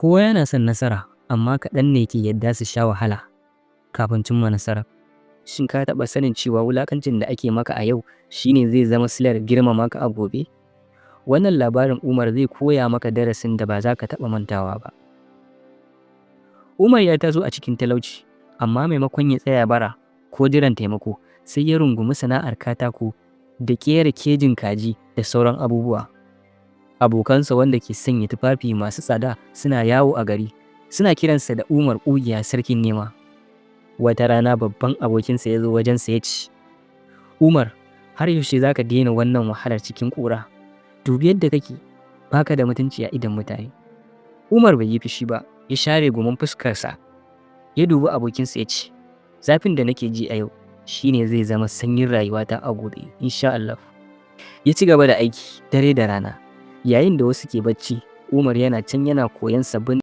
Kowa yana son nasara, amma kaɗan ne ke yadda su sha wahala kafin cimma nasara. Shin ka taɓa sanin cewa wulaƙancin da ake maka a yau shine zai zama silar girmama ka a gobe? Wannan labarin Umar zai koya maka darasin da ba za ka taɓa mantawa ba. Umar ya taso a cikin talauci, amma maimakon ya tsaya bara ko jiran taimako, sai ya rungumi sana'ar katako da ƙera kejin kaji da sauran abubuwa. Abokansa wanda ke sanya tufafi masu tsada suna yawo a gari, suna kiransa da Umar ƙugiya sarkin nema. Wata rana babban abokinsa ya zo wajensa ya ce, Umar, har yaushe za ka daina wannan wahalar cikin ƙura? Dubi yadda kake, baka da mutunci a idon mutane. Umar bai yi fushi ba, ya share gumin fuskarsa, ya dubi abokinsa ya ce, zafin da nake ji a yau shine zai zama sanyin rayuwata a gobe, insha Allah. Ya ci gaba da aiki dare da rana, yayin da wasu ke bacci, Umar yana can yana koyon sabbin